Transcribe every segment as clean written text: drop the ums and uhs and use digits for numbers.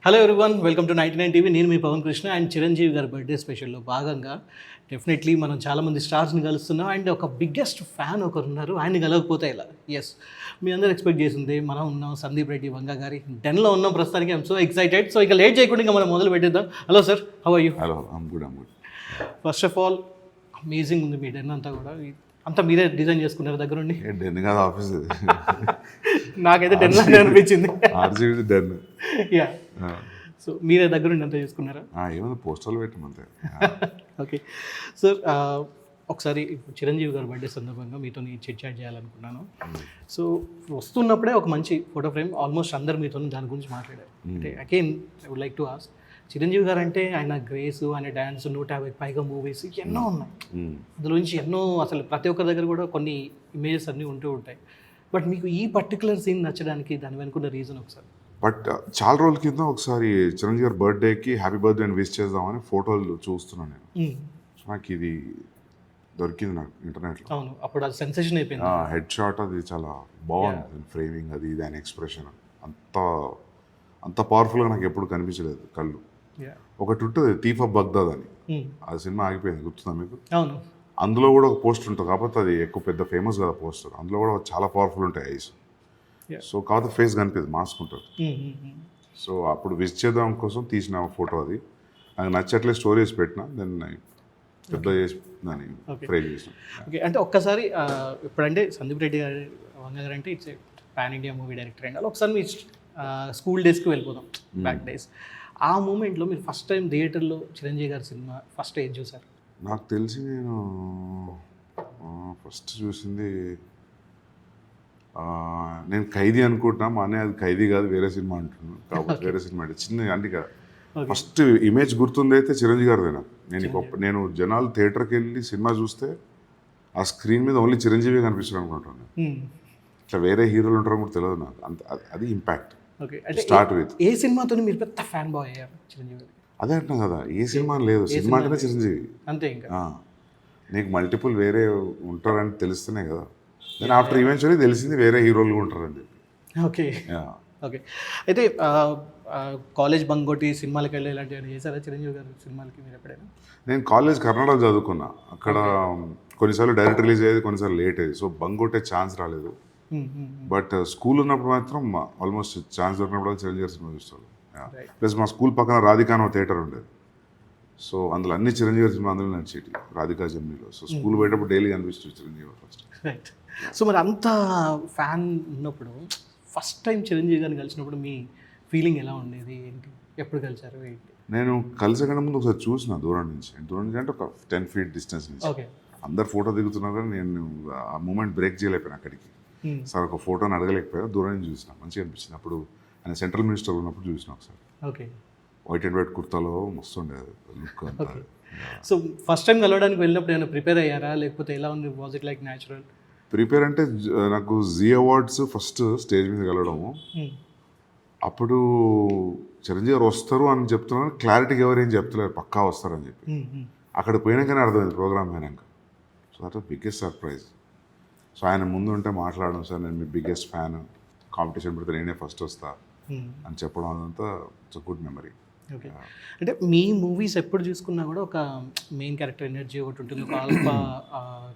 Hello everyone, welcome to 99 TV. నేను మీ Pawan Krishna. And Chiranjeevi గారి birthday స్పెషల్లో భాగంగా డెఫినెట్లీ మనం చాలామంది స్టార్స్ని కలుస్తున్నాం. అండ్ ఒక బిగ్గెస్ట్ ఫ్యాన్ ఒకరు ఉన్నారు, ఆయన్ని కలగకపోతే ఇలా. ఎస్, మీ అందరూ ఎక్స్పెక్ట్ చేసింది మనం ఉన్నాం, సందీప్ రెడ్డి వంగ గారి డెన్లో ఉన్నాం ప్రస్తుతానికి. I'm so excited. సో ఇక లేట్ చేయకుండా ఇంకా మనం మొదలు పెట్టేద్దాం. Hello sir, how are you? Hello, I'm good. First of all amazing ఉంది మీ డెన్ అంతా కూడా. అంతా మీరే డిజైన్ చేసుకున్నారు దగ్గర నుండి? డెన్ కాదు, ఆఫీస్. నాకైతే డెన్ లానే అనిపించింది. RGB den. యా, సో మీరే దగ్గర నుండి అంతా చేసుకున్నారా? ఏమన్నా పోస్టర్లు పెట్టమంతే. ఓకే సార్, ఒకసారి చిరంజీవి గారి బర్త్డే సందర్భంగా మీతో చిట్ చాట్ చేయాలనుకున్నాను. సో వస్తున్నప్పుడే ఒక మంచి ఫోటో ఫ్రేమ్, ఆల్మోస్ట్ అందరు మీతో దాని గురించి మాట్లాడారు. అంటే again I would like to ask, Chiranjeevi గారు అంటే ఆయన గ్రేస్, ఆయన డ్యాన్స్, 150 పైగా మూవీస్ ఎన్నో ఉన్నాయి. అందులోంచి ఎన్నో అసలు ప్రతి ఒక్కరి దగ్గర కూడా కొన్ని ఇమేజెస్ అన్నీ ఉంటూ ఉంటాయి. బట్ మీకు ఈ పర్టికులర్ సీన్ నచ్చడానికి దాని వెనుకున్న రీజన్ ఒకసారి? బట్ చాలా రోజుల కింద ఒకసారి చిరంజీవి గారి బర్త్డేకి హ్యాపీ బర్త్డే అని విష్ చేద్దామని ఫోటోలు చూస్తున్నాను నేను. సో నాకు ఇది దొరికింది నాకు ఇంటర్నెట్లో. అవును, అప్పుడు అది సెన్సేషన్ అయిపోయింది. హెడ్ షాట్ అది చాలా బాగుంది, ఫ్రేమింగ్ అది ఇది, ఆయన ఎక్స్ప్రెషన్ అంత పవర్ఫుల్గా నాకు ఎప్పుడు కనిపించలేదు కళ్ళు. ఒకటి ఉంటుంది థీఫ్ ఆఫ్ బగ్దాద్ అని, ఆ సినిమా ఆగిపోయింది, గుర్తుందా మీకు? అవును, అందులో కూడా ఒక పోస్టర్ ఉంటుంది, కాకపోతే అది ఎక్కువ పెద్ద ఫేమస్ కదా పోస్టర్. అందులో కూడా చాలా పవర్ఫుల్ ఉంటాయి ఐస్. సో కాకపోతే ఫేస్ కనిపిస్తుంది, మాస్క్ ఉంటుంది. సో అప్పుడు విజిట్ చేద్దాం కోసం తీసిన ఫోటో అది. నాకు నచ్చట్లే స్టోరీస్ పెట్టిన, దాన్ని పెద్ద చేసి దాన్ని ఫ్రేమ్ చేసిన. ఓకే, అంటే ఒక్కసారి ఇప్పుడంటే సందీప్ రెడ్డి గారు వంగ గారు అంటే it's pan India movie director అండి. ఒకసారి మీ స్కూల్ డేస్కి వెళ్ళిపోదాం, బ్యాక్ డేస్. ఆ మూమెంట్లో మీరు ఫస్ట్ టైం థియేటర్లో చిరంజీవి గారి సినిమా ఫస్ట్ ఏది చూసారు? నాకు తెలిసి నేను ఫస్ట్ చూసింది నేను ఖైదీ అనుకుంటున్నా. మా అన్నయ్య అది ఖైదీ కాదు, వేరే సినిమా అంటున్నాను. కాబట్టి వేరే సినిమా అంటే చిన్న అంటే కదా. ఫస్ట్ ఇమేజ్ గుర్తుంది అయితే చిరంజీవి గారిదేనా. నేను జనాలు థియేటర్కి వెళ్ళి సినిమా చూస్తే ఆ స్క్రీన్ మీద ఓన్లీ చిరంజీవి కనిపిస్తాడు అనుకుంటాను. ఇట్లా వేరే హీరోలు ఉంటారో కూడా తెలియదు నాకు. అది ఇంపాక్ట్. స్టార్ట్ విత్ ఏ సినిమాతో మీరు పెద్ద ఫ్యాన్ బాయ్ అయ్యారు చిరంజీవి? అదే అంటున్నాం కదా, ఏ సినిమా లేదు, సినిమా అంటేనే చిరంజీవి అంతే. ఇంకా నీకు మల్టిపుల్ వేరే ఉంటారని తెలుస్తూనే కదా. నేను ఆఫ్టర్ ఈవెన్చువల్లీ తెలిసింది వేరే హీరోలు ఉంటారని చెప్పి. ఓకే ఓకే, అయితే కాలేజ్ బంక్ కొట్టి సినిమాలకి వెళ్ళి ఇలాంటివి చేశారా చిరంజీవి గారు సినిమాలకి మీరు ఎప్పుడైనా? నేను కాలేజ్ కర్ణాటక చదువుకున్నా. అక్కడ కొన్నిసార్లు డైరెక్ట్ రిలీజ్ అయ్యేది, కొన్నిసార్లు లేట్ అయ్యేది. సో బంక్ కొట్టే ఛాన్స్ రాలేదు. బట్ స్కూల్ ఉన్నప్పుడు మాత్రం ఆల్మోస్ట్ ఛాన్స్ దొరికినప్పుడు చిరంజీవి సినిమా చూస్తాను. ప్లస్ మా స్కూల్ పక్కన రాధికా అనే థియేటర్ ఉండేది. సో అందులో అన్ని చిరంజీవి సినిమా అందులో నడిచేటి, రాధికా జమ్నీలో. సో స్కూల్ పోయేటప్పుడు డైలీ కనిపిస్తుంది చిరంజీవి ఫస్ట్. రైట్. సో మరి అంత ఫ్యాన్ ఉన్నప్పుడు ఫస్ట్ టైం చిరంజీవి గారిని కలిసినప్పుడు మీ ఫీలింగ్ ఎలా ఉండేది, ఏంటి, ఎప్పుడు కలిసారు ఏంటి? నేను కలిసే ముందు ఒకసారి చూసిన దూరం నుంచి అంటే ఒక 10 feet డిస్టెన్స్ నుంచి. ఓకే, అందరు ఫోటో దిగుతున్నారు కానీ నేను ఆ మూమెంట్ బ్రేక్ చేయలేకపోయాను. అక్కడికి సార్ ఒక ఫోటోని అడగలేకపోయా, దూరం నుంచి చూసిన, మంచిగా అనిపించింది. అప్పుడు ఆయన సెంట్రల్ మినిస్టర్ ఉన్నప్పుడు చూసిన ఒకసారి. ఓకే, వైట్ అండ్ వైట్ కుర్తాలో మస్తు ఉండేది లుక్ అంతా. సో ఫస్ట్ టైం కలవడానికి వెళ్ళినప్పుడు ఏమైనా ప్రిపేర్ అయ్యారా, లేకపోతే ఎలా ఉంది? Was it like natural? Prepare అంటే నాకు జీ అవార్డ్స్ ఫస్ట్ స్టేజ్ మీద కలవడము. అప్పుడు చిరంజీవి గారు వస్తారు అని చెప్తున్నాను, క్లారిటీగా ఎవరేం చెప్తలేరు, పక్కా వస్తారని చెప్పి. అక్కడ పోయినాకనే అర్థమైంది, ప్రోగ్రామ్ పోయినాక. So that was biggest surprise. So ఆయన ముందు ఉంటే మాట్లాడడం, సార్ నేను మీ బిగ్గెస్ట్ ఫ్యాన్, కాంపిటీషన్ పెడితే నేనే ఫస్ట్ వస్తా అని చెప్పడం, అదంతా ఇట్స్ గుడ్ మెమరీ. ఓకే, అంటే మీ మూవీస్ ఎప్పుడు చూసుకున్నా కూడా ఒక మెయిన్ క్యారెక్టర్ ఎనర్జీ ఒకటి ఉంటుంది, ఒక ఆల్ఫా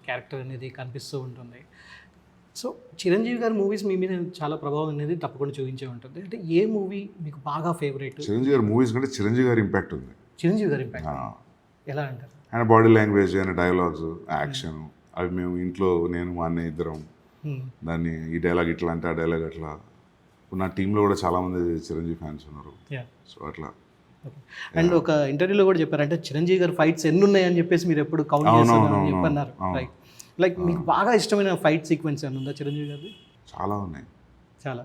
క్యారెక్టర్ అనేది కనిపిస్తూ ఉంటుంది. సో చిరంజీవి గారి మూవీస్ మీ మీద చాలా ప్రభావం అనేది తప్పకుండా చూపించే ఉంటుంది. అంటే ఏ మూవీ మీకు బాగా ఫేవరెట్? చిరంజీవి గారి మూవీస్ కంటే చిరంజీవి గారి ఇంపాక్ట్ ఉంది. చిరంజీవి గారి ఇంపాక్ట్ ఎలా అంటారు? ఆయన బాడీ లాంగ్వేజ్, ఆయన డైలాగ్స్, యాక్షన్, అవి మేము ఇంట్లో నేను మా అన్నయ్య ఇద్దరం దాన్ని ఈ డైలాగ్ ఇట్లా అంటే ఆ డైలాగ్ అట్లా. నా టీంలో కూడా చాలామంది చిరంజీవి ఫ్యాన్స్ ఉన్నారు. సో అట్లా. అండ్ ఒక ఇంటర్వ్యూలో కూడా చెప్పారంటే చిరంజీవి గారు ఫైట్స్ ఎన్ని ఉన్నాయని చెప్పేసి మీరు ఎప్పుడు కౌంట్ చేస్తారని చెప్పన్నారు. రైట్, లైక్ మీకు బాగా ఇష్టమైన ఫైట్ సీక్వెన్స్ ఏమైనా ఉందా చిరంజీవి గారిది? చాలా ఉన్నాయి. చాలా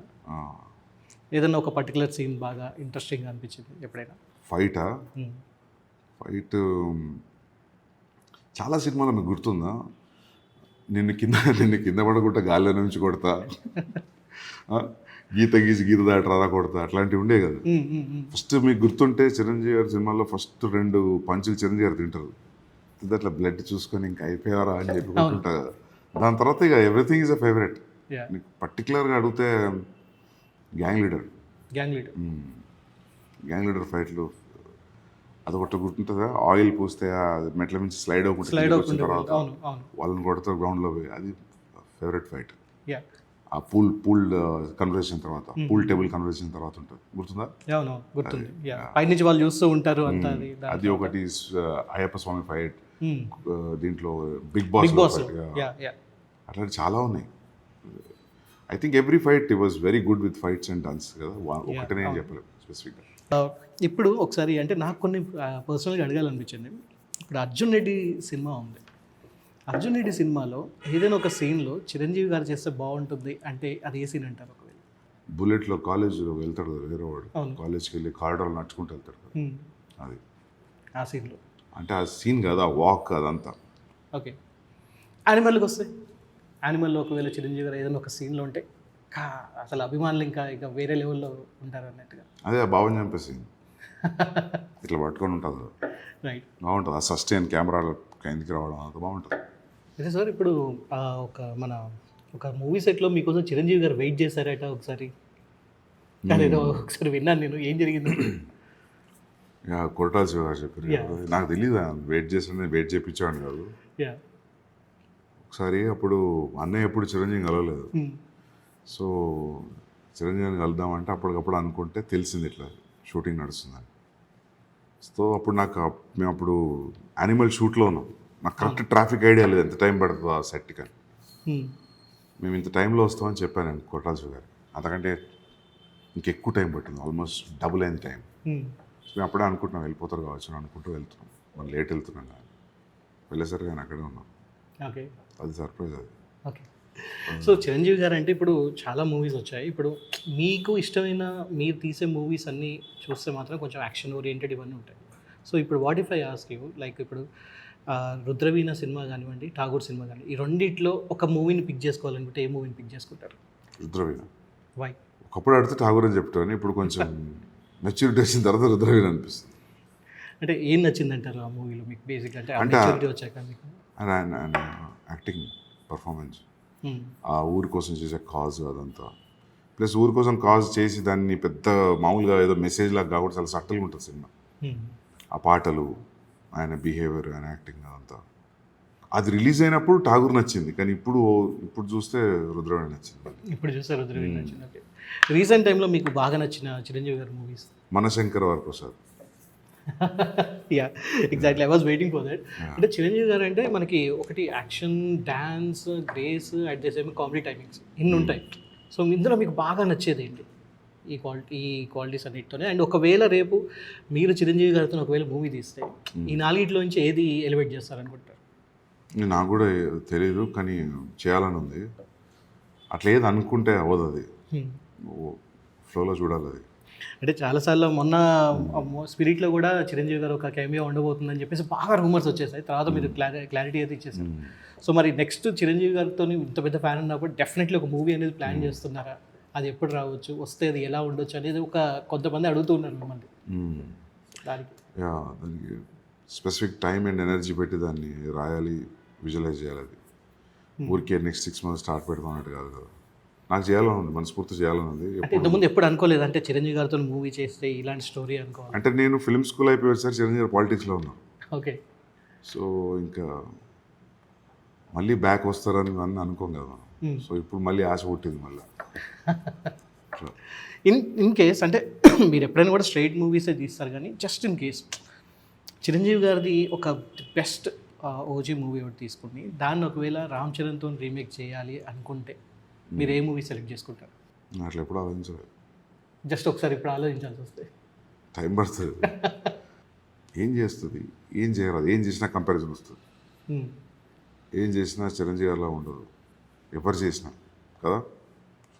ఏదన్నా ఒక పర్టికులర్ సీన్ బాగా ఇంట్రెస్టింగ్గా అనిపించింది ఎప్పుడైనా? ఫైట్ చాలా సినిమాలో మీకు గుర్తుందా? నిన్ను కింద పడకుండా గాలిలో నుంచి కొడతా, గీత దాటి రథ కొడతా, అట్లాంటివి ఉండే కదా. ఫస్ట్ మీకు గుర్తుంటే చిరంజీవి గారి సినిమాలో ఫస్ట్ 2 పంచులు చిరంజీవి గారు తింటారు, అట్లా బ్లడ్ చూసుకొని ఇంకా అయిపోయారా అని చెప్పుకుంటా కదా. దాని తర్వాత ఇక ఎవ్రీథింగ్ ఈజ్ అ ఫేవరెట్. నీకు పర్టికులర్గా అడిగితే గ్యాంగ్ లీడర్ గ్యాంగ్ లీడర్ ఫైట్లు అదొకటి గుర్తుంటుందా, ఆయిల్ పూస్తే ఆ మెట్ల నుంచి స్లైడ్ స్లైడ్ వచ్చిన అవుతుంది. తర్వాత అవును అవును. వాళ్ళని కొడతారు గ్రౌండ్లో పోయి, అది ఫేవరెట్ ఫైట్. యా ఆ పూల్ కన్వర్సేషన్ తర్వాత, పూల్ టేబుల్ కన్వర్సేషన్ తర్వాత ఉంటుంది, గుర్తుందా? అవును గుర్తుంది. యా పైనుంచి వాళ్ళు చూస్తూ ఉంటారు అంతా అది. అది ఒకటి. Ayyappa Swamy fight, Hmm. దీంట్లో big big boss. Boss ya ya. అట్లాంటి చాలా ఉన్నాయి. ఐ థింక్ ఎవ్రీ ఫైట్ ఈ was very good with fights and dance కదా, ఒకటే నేను చెప్పలేదు స్పెసిఫిక్గా. ఇప్పుడు ఒకసారి అంటే నాకు కొన్ని పర్సనల్గా అడగాలనిపించింది. ఇప్పుడు అర్జున్ రెడ్డి సినిమా ఉంది. అర్జున్ రెడ్డి సినిమాలో ఏదైనా ఒక సీన్లో చిరంజీవి గారు చేస్తే బాగుంటుంది అంటే అది ఏ సీన్ అంటారు ఒకవేళ? బుల్లెట్లో కాలేజ్లో వెళ్తాడు కదా వేరే వాడు, అవును. కాలేజ్కి వెళ్ళి కారిడార్లో నడుచుకుంటూ వెళ్తాడు కదా, Hmm. అది. ఆ సీన్లో అంటే ఆ సీన్ కదా, వాక్ అదంతా. ఓకే. యానిమల్కి వస్తే, యానిమల్లో ఒకవేళ చిరంజీవి గారు ఏదైనా ఒక సీన్లో ఉంటే అసలు అభిమానులు ఇంకా ఇక వేరే లెవెల్లో ఉంటారు అన్నట్టుగా. అదే ఆ భావం చంపేసి ఇట్లా పట్టుకొని ఉంటుంది, రైట్. బాగుంటుంది. ఆ సస్టైన్ కెమెరాలో కిందికి రావడం అంత బాగుంటుంది. అయితే సార్ ఇప్పుడు ఒక మూవీ సెట్లో మీకోసం చిరంజీవి గారు వెయిట్ చేశారట ఒకసారి. నేను ఒకసారి విన్నాను, నేను ఏం జరిగింది? ఇక కొరటాల శివ గారు చెప్పారు Yeah. కదా, నాకు తెలియదు వెయిట్ చేసిన, వెయిట్ చేయించాను కాదు. యా. ఒకసారి అప్పుడు అన్నయ్య ఎప్పుడు చిరంజీవి కలవలేదు, సో చిరంజీవిని కలుద్దామంటే అప్పటికప్పుడు అనుకుంటే తెలిసింది ఇట్లా షూటింగ్ నడుస్తుందని. సో అప్పుడు మేము అప్పుడు యానిమల్ షూట్లో ఉన్నాం, నాకు కరెక్ట్ ట్రాఫిక్ ఐడియా లేదు ఎంత టైం పడుతుందో ఆ సెట్కి అని. మేము ఇంత టైంలో వస్తామని చెప్పాను నేను కొట్టాల్సి గారు, అంతకంటే ఇంకెక్కువ టైం పట్టింది, ఆల్మోస్ట్ డబుల్ అయింది టైం. సో మేము అప్పుడే అనుకుంటున్నాం వెళ్ళిపోతారు కావచ్చు అని అనుకుంటూ వెళ్తున్నాం, మనం లేట్ వెళ్తున్నాం కానీ వెళ్ళేసరికి నేను అక్కడే ఉన్నాం. ఓకే అది సర్ప్రైజ్ అది. ఓకే. సో చిరంజీవి గారు అంటే ఇప్పుడు చాలా మూవీస్ వచ్చాయి. ఇప్పుడు మీకు ఇష్టమైన మీరు తీసే మూవీస్ అన్నీ చూస్తే మాత్రం కొంచెం యాక్షన్ ఓరియంటెడ్ ఇవన్నీ ఉంటాయి. సో ఇప్పుడు what if I ask you, like ఇప్పుడు రుద్రవీణ సినిమా కానివ్వండి, ఠాగూర్ సినిమా కానీ, ఈ రెండిట్లో ఒక మూవీని పిక్ చేసుకోవాలనుకుంటే ఏ మూవీని పిక్ చేసుకుంటారు? రుద్రవీణ. వై? ఒకప్పుడు అడిగితే ఠాగూర్ అని చెప్తాను, ఇప్పుడు కొంచెం మెచ్యూరిటీ వచ్చిన తర్వాత రుద్రవీణ అనిపిస్తుంది. అంటే ఏం నచ్చిందంటారు ఆ మూవీలో మీకు బేసిక్? అంటే అంటే మెచ్యూరిటీ వచ్చాక మీకు ఆయన యాక్టింగ్ పర్ఫార్మెన్స్, ఆ ఊరి కోసం చేసే కాజ్ అదంతా, ప్లస్ ఊరి కోసం కాజ్ చేసి దాన్ని పెద్ద మామూలుగా ఏదో మెసేజ్ లాగా కాకుండా చాలా సట్టల్గా ఉంటుంది సినిమా. ఆ పాటలు, ఆయన బిహేవియర్, ఆయన యాక్టింగ్ అదంతా. అది రిలీజ్ అయినప్పుడు ఠాగూర్ నచ్చింది, కానీ ఇప్పుడు చూస్తే రుద్రవీణ నచ్చింది. ఇప్పుడు చూస్తే రుద్రవీణ నచ్చింది. ఓకే. రీసెంట్ టైంలో మీకు బాగా నచ్చిన చిరంజీవి గారి movies? Manashankara Varaprasad. Yeah exactly, I was waiting for that. అంటే చిరంజీవి గారు అంటే మనకి ఒకటి action, dance, grace, at the same comedy timings ఇన్ని ఉంటాయి. సో ఇందులో మీకు బాగా నచ్చేది ఏంటి ఈ క్వాలిటీస్ అన్నిటితోనే? అండ్ ఒకవేళ రేపు మీరు చిరంజీవి గారితో ఒకవేళ మూవీ తీస్తే ఈ నాలుగిట్లో నుంచి ఏది ఎలివేట్ చేస్తారనుకుంటారు? నాకు కూడా తెలియదు, కానీ చేయాలని ఉంది. అట్లా ఏది అనుకుంటే అవ్వదు, అది ఫ్లోలో చూడాలి అది. అంటే చాలాసార్లు మొన్న స్పిరిట్లో కూడా చిరంజీవి గారు ఒక కెమియో ఉండబోతుందని చెప్పేసి బాగా రూమర్స్ వచ్చేసాయి. తర్వాత మీరు క్లారిటీ అయితే ఇచ్చేసారు. సో మరి నెక్స్ట్ చిరంజీవి గారితో ఇంత పెద్ద ఫ్యాన్ ఉన్నప్పుడు డెఫినెట్లీ ఒక మూవీ అనేది ప్లాన్ చేస్తున్నారా? అది ఎప్పుడు రావచ్చు, వస్తే అది ఎలా ఉండొచ్చు అనేది కొంతమంది అడుగుతున్నారు మిమ్మల్ని. దానికి స్పెసిఫిక్ టైం అండ్ ఎనర్జీ పెట్టి దాన్ని రాయాలి, విజువలైజ్ చేయాలి. అది ఊరికే నెక్స్ట్ 6 months స్టార్ట్ పెడతాం అన్నట్టు కాదు కదా. నాకు చేయాలని ఉంది, మనస్ఫూర్తి చేయాలని ఉంది. అంటే ఇంతకుముందు ఎప్పుడు అనుకోలేదు అంటే చిరంజీవి గారితో మూవీ చేస్తే ఇలాంటి స్టోరీ అనుకోవాలి? అంటే నేను ఫిల్మ్ స్కూల్ అయిపోయి వచ్చారు, చిరంజీవి పాలిటిక్స్లో ఉన్నాను. ఓకే. సో ఇంకా మళ్ళీ బ్యాక్ వస్తారని అనుకోం కదా. సో ఇప్పుడు మళ్ళీ ఆశ పుట్టింది మళ్ళీ. ఇన్ కేస్ అంటే మీరు ఎప్పుడైనా కూడా స్ట్రైట్ మూవీసే తీస్తారు, కానీ జస్ట్ ఇన్ కేస్ చిరంజీవి గారిది ఒక బెస్ట్ ఓజీ మూవీ ఒకటి తీసుకుని దాన్ని ఒకవేళ రామ్ చరణ్తో రీమేక్ చేయాలి అనుకుంటే మీరు ఏ మూవీ సెలెక్ట్ చేసుకుంటారు? అట్లా ఎప్పుడు ఆలోచించలేదు. జస్ట్ ఒకసారి ఇప్పుడు ఆలోచించాల్సి వస్తే టైం పడుతుంది. ఏం చేస్తుంది, ఏం చేయరాదు, ఏం చేసినా కంపారిజన్ వస్తుంది. ఏం చేసినా చిరంజీవి అలా ఉండదు, ఎవరు చేసినా కదా.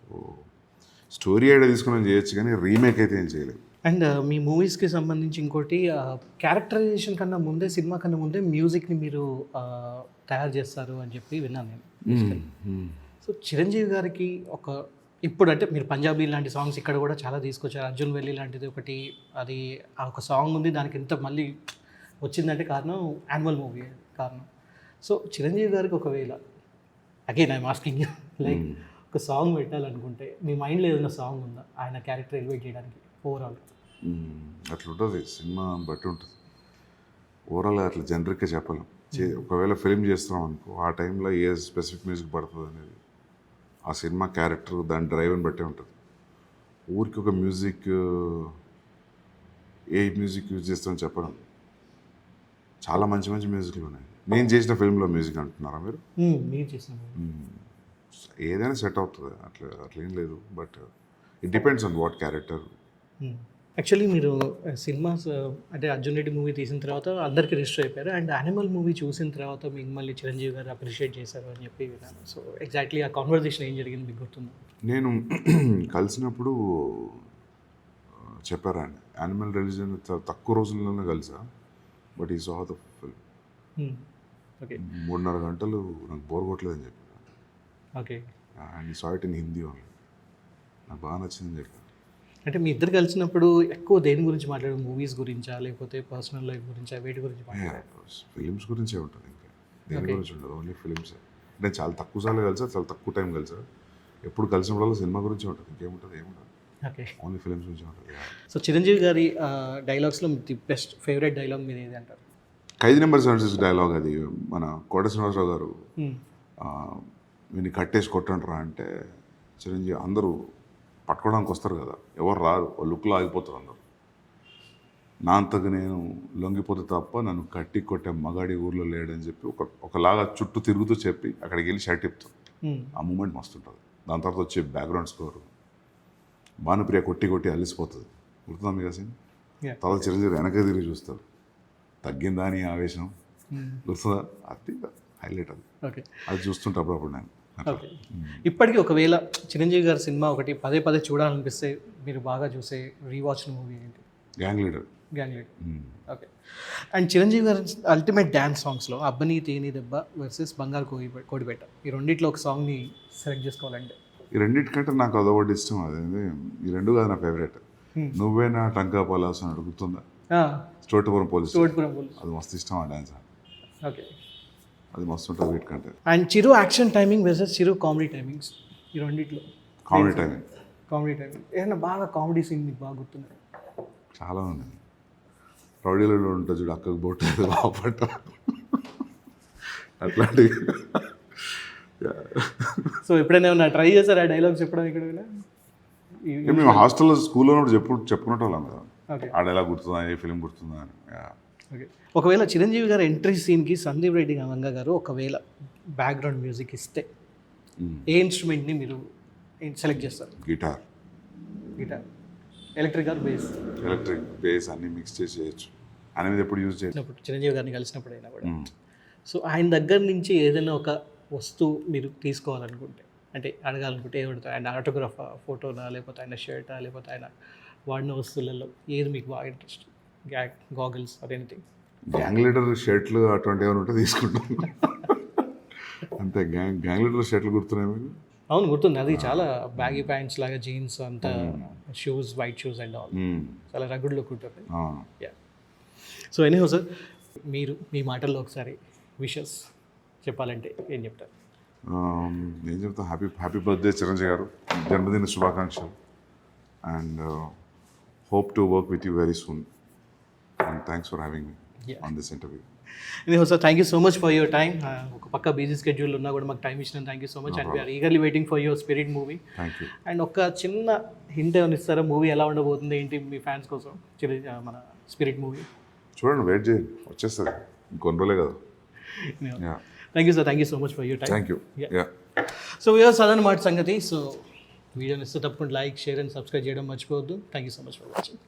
సో స్టోరీ ఐడియా తీసుకుని చేయొచ్చు, కానీ రీమేక్ అయితే ఏం చేయలేదు. అండ్ మీ మూవీస్కి సంబంధించి ఇంకోటి, క్యారెక్టరైజేషన్ కన్నా ముందే, సినిమా కన్నా ముందే మ్యూజిక్ని మీరు తయారు చేస్తారు అని చెప్పి విన్నాను నేను. సో చిరంజీవి గారికి ఇప్పుడు అంటే మీరు పంజాబీ లాంటి సాంగ్స్ ఇక్కడ కూడా చాలా తీసుకొచ్చారు. అర్జున్ వెల్లి లాంటిది ఒకటి, అది ఒక సాంగ్ ఉంది, దానికి ఎంత మళ్ళీ వచ్చిందంటే కారణం యానిమల్ మూవీ కారణం. సో చిరంజీవి గారికి ఒకవేళ again I'm asking you, like ఒక సాంగ్ పెట్టాలనుకుంటే మీ మైండ్లో ఏదైనా సాంగ్ ఉందా ఆయన క్యారెక్టర్ ఎలివేట్ చేయడానికి ఓవరాల్? అట్లా ఉంటుంది సినిమా బట్టి ఉంటుంది. ఓవరాల్గా అట్లా జనరిక్గా చెప్పలేం. ఒకవేళ ఫిల్మ్ చేస్తున్నాం అనుకో, ఆ టైంలో ఏ స్పెసిఫిక్ మ్యూజిక్ పడుతుంది అనేది ఆ సినిమా క్యారెక్టర్ దాని డ్రైవ్ని బట్టే ఉంటుంది. ఊరికి ఒక మ్యూజిక్ ఏ మ్యూజిక్ యూజ్ చేస్తామని చెప్పడం. చాలా మంచి మంచి మ్యూజిక్లు ఉన్నాయి. నేను చేసిన ఫిల్మ్లో మ్యూజిక్ అంటున్నారా మీరు? మీరు చేసిన ఏదైనా సెట్ అవుతుంది, అట్లేం లేదు. But it depends on what character. Actually మీరు సినిమాస్ అంటే అర్జున్ రెడ్డి మూవీ తీసిన తర్వాత అందరికీ రిజిస్టర్ అయిపోయారు, అండ్ యానిమల్ మూవీ చూసిన తర్వాత మీకు మళ్ళీ చిరంజీవి గారు అప్రిషియేట్ చేశారు అని చెప్పి విన్నాను. సో ఎగ్జాక్ట్లీ ఆ కాన్వర్జేషన్ ఏం జరిగింది మీకు గుర్తుందా? నేను కలిసినప్పుడు చెప్పారండి, యానిమల్ రిలీజన్ తక్కువ రోజుల్లోనే కలిసా. బట్ ఈ సా ద ఫిల్మ్. ఓకే, 3.5 గంటలు నాకు బోర్ కొట్టలేదని చెప్పాను. ఓకే, అండ్ ఈ saw it in Hindi only. నాకు బాగా నచ్చిందని చెప్పాను. అంటే మీ ఇద్దరు కలిసినప్పుడు ఎక్కువ దేని గురించి మాట్లాడారు? మూవీస్ గురించా, లేకపోతే పర్సనల్ లైఫ్ గురించా, వేటి గురించి మాట్లాడారు? ఫిలిమ్స్ గురించే ఉంటుంది, ఇంకా దేని గురించి ఉండదు, ఓన్లీ ఫిలిమ్సే. అంటే చాలా తక్కువ సార్లు కలిసా, చాలా తక్కువ టైం కలిసా. ఎప్పుడు కలిసినప్పుడు సినిమా గురించి ఉంటుంది, ఇంకేముంటుంది, ఏముంటుంది. ఓకే, ఓన్లీ ఫిలిమ్స్ గురించి ఉంటుంది. సో చిరంజీవి గారి డైలాగ్స్లో ది బెస్ట్ ఫేవరెట్ డైలాగ్ మీరు ఏది అంటారు? ఖైదీ నెంబర్ 76 డైలాగ్ అది. మన కోట శ్రీనివాసరావు గారు వీని కట్టేసి కొట్టంటారా అంటే, చిరంజీవి అందరూ పట్టుకోవడానికి వస్తారు కదా, ఎవరు రారు, వాళ్ళు లుక్లో ఆగిపోతారు అందరు. నా అంతగా నేను లొంగిపోతే తప్ప నన్ను కట్టి కొట్టే మగాడి ఊర్లో లేడని చెప్పి ఒకలాగా చుట్టూ తిరుగుతూ చెప్పి అక్కడికి వెళ్ళి షర్ట్ ఇప్పుతాం. ఆ మూమెంట్ మస్తు ఉంటుంది. దాని తర్వాత వచ్చే బ్యాక్గ్రౌండ్ స్కోరు, భానుప్రియ కొట్టి కొట్టి అలిసిపోతుంది, గుర్తుందా మీకు అసలు? తర్వాత చిరంజీవి వెనక తిరిగి చూస్తారు, తగ్గిందా అని ఆవేశం, గుర్తుందా? అది హైలైట్. అది ఓకే, అది చూస్తుంటే అప్పుడప్పుడు నేను. ఓకే, ఇప్పటికీ ఒకవేళ చిరంజీవి గారి సినిమా ఒకటి పదే పదే చూడాలనిపిస్తే మీరు బాగా చూసే రీవాచ్ మూవీ ఏంటి? Gang leader. Gang leader. Okay, and Chiranjeevi గారి అల్టిమేట్ డ్యాన్స్ సాంగ్స్లో అబ్బని తేని దెబ్బ వర్సెస్ బంగారు కోడిబెట్ట, ఈ రెండిట్లో ఒక సాంగ్ని సెలెక్ట్ చేసుకోవాలంటే? ఈ రెండింటికంటే నాకు అదొకటి ఇష్టం. అదేంటి, ఈ రెండు కాదు నా ఫేవరెట్. నువ్వే నా టంకా పలాస్ అని అడుగుతుందా, చోటుపురం పోలీస్. అది మస్తు ఇష్టం ఆ డ్యాన్స్. ఓకే, అది మస్తు ఉంటుంది వీటికంటే. And Chiru action timing versus Chiru comedy timings, ఈ రెండిట్లో కామెడీ టైమింగ్. ఏదైనా బాగా కామెడీ సీన్ మీకు బాగా గుర్తున్నాయి? చాలా ఉంది. రౌడీలో ఉంటుంది చూడు, అక్కకు బొట్టు బాపట్ట, అట్లాంటివి. సో ఎప్పుడైనా ఏమన్నా ట్రై చేశారు ఆ డైలాగ్స్ చెప్పడం ఇక్కడ? మేము హాస్టల్లో స్కూల్లో ఉన్నప్పుడు చెప్పుకున్నట్టు వాళ్ళం కదా, ఓకే, ఆ డైలాగ్ గుర్తుందా, ఏ ఫిలిం గుర్తుందా అని. ఓకే, ఒకవేళ చిరంజీవి గారు ఎంట్రీ సీన్కి సందీప్ రెడ్డి గంగ గారు ఒకవేళ బ్యాక్గ్రౌండ్ మ్యూజిక్ ఇస్తే ఏ ఇన్స్ట్రుమెంట్ని మీరు సెలెక్ట్ చేస్తారు? Guitar, electric or bass? Electric, bass అన్ని మిక్స్ చేసి చేయొచ్చు. అనేది ఎప్పుడు యూజ్ చేసినప్పుడు చిరంజీవి గారిని కలిసినప్పుడు అయినా కూడా. సో ఆయన దగ్గర నుంచి ఏదైనా ఒక వస్తువు మీరు తీసుకోవాలనుకుంటే, అంటే అడగాలనుకుంటే ఏ పడుతుంది? ఆయన ఆటోగ్రాఫ్ ఫోటోనా, లేకపోతే ఆయన షర్టా, లేకపోతే ఆయన వాడిన వస్తువులలో ఏది మీకు బాగా interest? గాగిల్స్ or anything? Gang leader షర్ట్లు అటువంటి ఏమైనా ఉంటే తీసుకుంటాం అంతే. గ్యాంగ్ లీడర్ షర్ట్లు గుర్తున్నాయి మీకు? అవును, గుర్తుంది. అది చాలా బ్యాగీ ప్యాంట్స్ లాగా, జీన్స్ అంతా, shoes, white shoes and all, చాలా రగుడ్ లుక్ ఉంటుంది. సో ఎనీహౌ సార్, మీరు మీ మాటల్లో ఒకసారి విషెస్ చెప్పాలంటే ఏం చెప్తారు? ఏం చెప్తా, హ్యాపీ బర్త్డే చిరంజీవి గారు, జన్మదిన శుభాకాంక్షలు. And hope to work with you very soon. And thanks for having me on this interview. Anyhow sir, thank you so much for your time. ఒక పక్క బిజీ స్కెడ్యూల్ ఉన్నా కూడా మాకు టైం ఇచ్చినందుకు thank you so much. And we are eagerly waiting for your Spirit movie. Thank you. And ఒక చిన్న hint ఏమైనా ఇస్తారా, మూవీ ఎలా ఉండబోతుంది ఏంటి మీ ఫ్యాన్స్ కోసం, మన స్పిరిట్ మూవీ? చూడండి, వెయిట్ చేయండి, వచ్చేస్తుంది ఇంకొన్ని రోజులే కదా. Thank you sir, thank you so much for your time. Thank you. So viewers, అదనమాట సంగతి. సో వీడియోని ఇస్తే తప్పకుండా లైక్, షేర్ అండ్ సబ్స్క్రైబ్ చేయడం మర్చిపోవద్దు. Thank you so much for watching.